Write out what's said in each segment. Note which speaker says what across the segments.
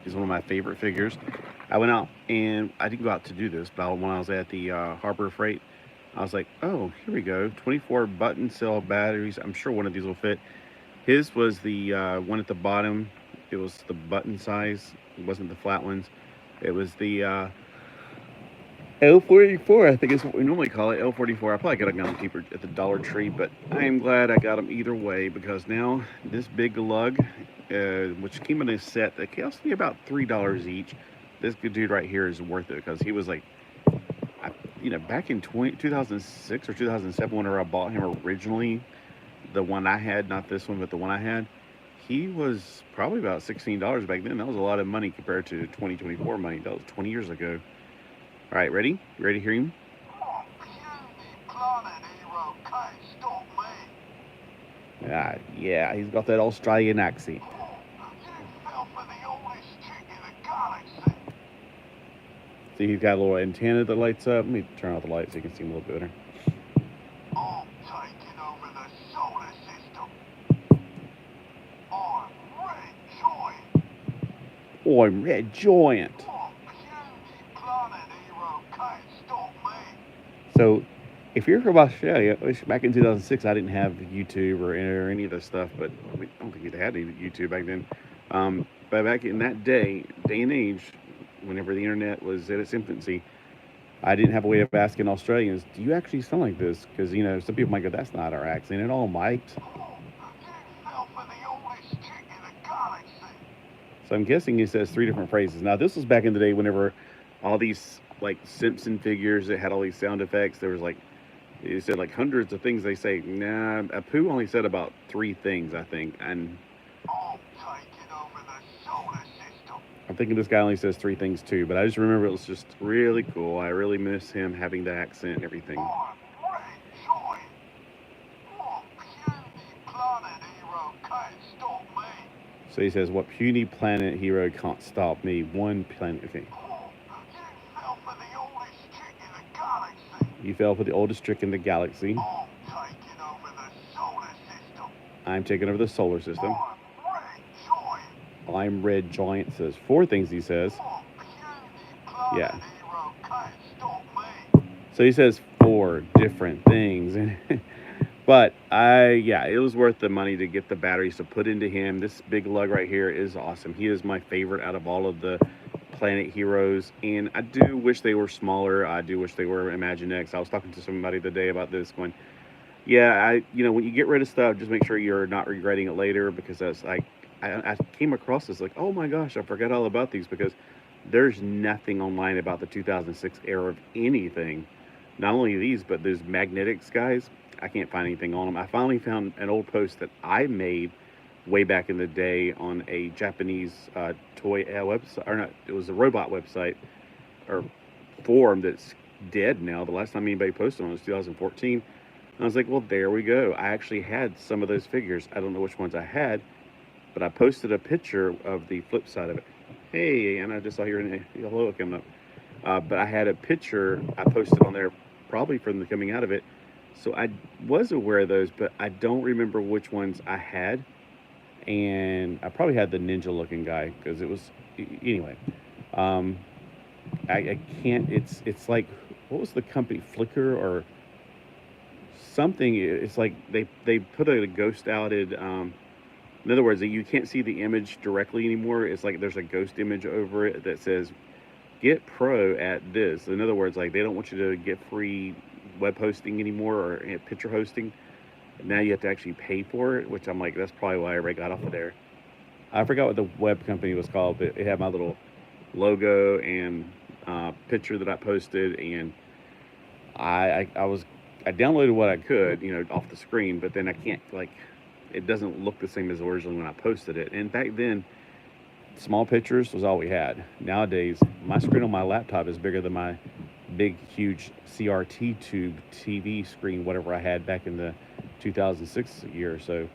Speaker 1: He's one of my favorite figures. I went out and I didn't go out to do this, but when I was at the Harbor Freight, I was like, oh, here we go. 24 button cell batteries. I'm sure one of these will fit. His was the one at the bottom. It was the button size. It wasn't the flat ones. It was the L44, I think is what we normally call it. L44. I probably got them cheaper at the Dollar Tree, but I am glad I got them either way because now this big lug, which came in a set that cost me about $3 each. This good dude right here is worth it because he was like, back in 2006 or 2007, whenever I bought him originally, the one I had, not this one, but the one I had, he was probably about $16 back then. That was a lot of money compared to 2024 money. That was 20 years ago. All right, ready? You ready to hear him? Yeah, he's got that Australian accent. See, he's got a little antenna that lights up. Let me turn off the light so you can see him a little bit better. I'm taking over the solar system. I'm Red Giant. So, if you're from Australia, back in 2006, I didn't have YouTube or any of this stuff, but I don't think you had any YouTube back then. But back in that day and age, whenever the internet was at its infancy, I didn't have a way of asking Australians, do you actually sound like this? Because, some people might go, that's not our accent at all, Mike. So I'm guessing he says 3 different phrases. Now, this was back in the day whenever all these, like, Simpson figures that had all these sound effects, there was, like, it said, like, hundreds of things they say. Nah, Apu only said about 3 things, I think. And I'm thinking this guy only says 3 things, too. But I just remember it was just really cool. I really miss him having the accent and everything. So he says, what puny planet hero can't stop me? One planet. Okay. You fell for the oldest trick in the galaxy. I'm taking over the solar system. I'm Red Giant. Says 4 things he says. Yeah. So he says 4 different things. But it was worth the money to get the batteries to put into him. This big lug right here is awesome. He is my favorite out of all of the Planet Heroes, and I do wish they were smaller. I do wish they were Imaginext. I was talking to somebody today about this, going, when you get rid of stuff, just make sure you're not regretting it later, because that's like, I came across this like, oh my gosh, I forgot all about these, because there's nothing online about the 2006 era of anything. Not only these, but those magnetics guys. I can't find anything on them. I finally found an old post that I made way back in the day on a Japanese toy website, or not, it was a robot website or forum that's dead now. The last time anybody posted on it was 2014. And I was like, well, there we go. I actually had some of those figures. I don't know which ones I had, but I posted a picture of the flip side of it. Hey, and I just saw your hello coming up. But I had a picture I posted on there probably from the coming out of it. So I was aware of those, but I don't remember which ones I had. And I probably had the ninja looking guy, because it was, anyway. I can't, it's like, what was the company, Flickr or something? It's like they put a ghost outed, in other words, you can't see the image directly anymore. It's like there's a ghost image over it that says, get pro at this. In other words, like, they don't want you to get free web hosting anymore, or picture hosting. Now you have to actually pay for it, which I'm like, that's probably why everybody got off of there. I forgot what the web company was called, but it had my little logo and picture that I posted, and I downloaded what I could, off the screen, but then I can't, like, it doesn't look the same as originally when I posted it. And back then, small pictures was all we had. Nowadays, my screen on my laptop is bigger than my big, huge CRT tube TV screen, whatever I had back in the 2006 year. So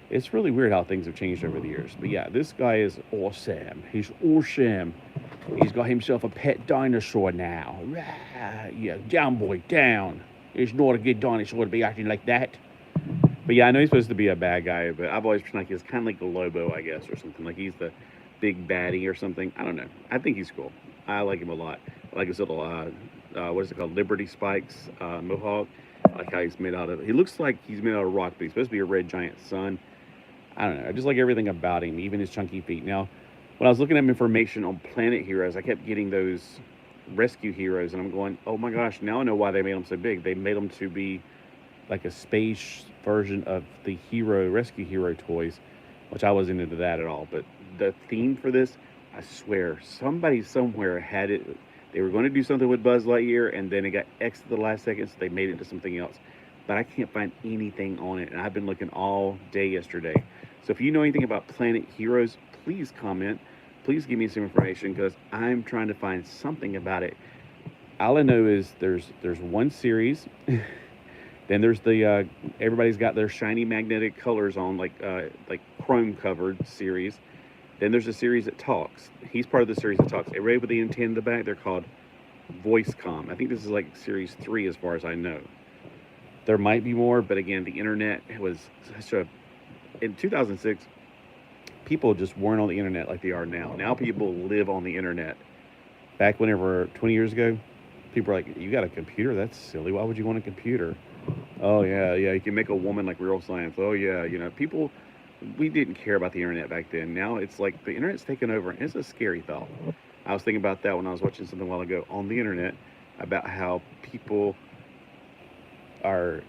Speaker 1: it's really weird how things have changed over the years. But yeah, this guy is awesome. He's awesome. He's got himself a pet dinosaur now. Yeah, down, boy, down. It's not a good dinosaur to be acting like that. But yeah, I know he's supposed to be a bad guy, but I've always been like, he's kind of like the Lobo, I guess, or something. Like, he's the big baddie or something. I don't know. I think he's cool. I like him a lot. I like his little what is it called? Liberty spikes, mohawk. I like how he's made out of. He looks like he's made out of rock, but he's supposed to be a red giant sun. I don't know. I just like everything about him, even his chunky feet. Now, when I was looking up information on Planet Heroes, I kept getting those rescue heroes, and I'm going, oh my gosh, now I know why they made them so big. They made them to be like a space version of the hero rescue hero toys, which I wasn't into that at all. But the theme for this, I swear, somebody somewhere had it. They were going to do something with Buzz Lightyear, and then it got X at the last second, so they made it into something else. But I can't find anything on it, and I've been looking all day yesterday. So if you know anything about Planet Heroes, please comment. Please give me some information, because I'm trying to find something about it. All I know is there's one series. Then there's the everybody's got their shiny magnetic colors on, like chrome covered series. Then there's a series that talks. He's part of the series that talks. Everybody with the antenna in the back, they're called VoiceCom. I think this is like series 3 as far as I know. There might be more, but again, the internet was such a... In 2006, people just weren't on the internet like they are now. Now people live on the internet. Back whenever, 20 years ago, people were like, you got a computer? That's silly. Why would you want a computer? Oh, yeah, you can make a woman like real science. Oh, yeah, people... We didn't care about the internet back then. Now it's like the internet's taken over, and it's a scary thought. I was thinking about that when I was watching something a while ago on the internet about how people are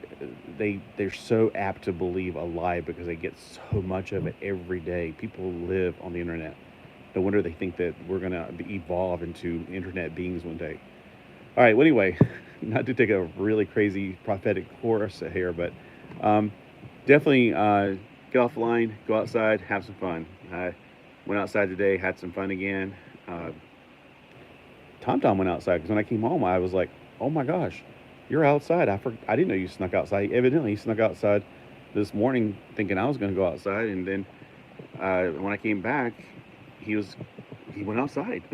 Speaker 1: they're so apt to believe a lie because they get so much of it every day. People live on the internet. No wonder they think that we're gonna evolve into internet beings one day. All right. Well, anyway, not to take a really crazy prophetic chorus here, but definitely. Get off the line, go outside, have some fun. I went outside today, had some fun again. Tom went outside because when I came home, I was like, oh my gosh, you're outside. I didn't know you snuck outside. Evidently, he snuck outside this morning thinking I was going to go outside. And then when I came back, he went outside.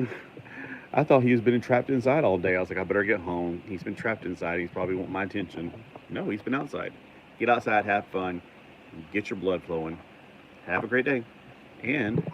Speaker 1: I thought he was been trapped inside all day. I was like, I better get home. He's been trapped inside. He's probably want my attention. No, he's been outside. Get outside, have fun. Get your blood flowing. Have a great day. And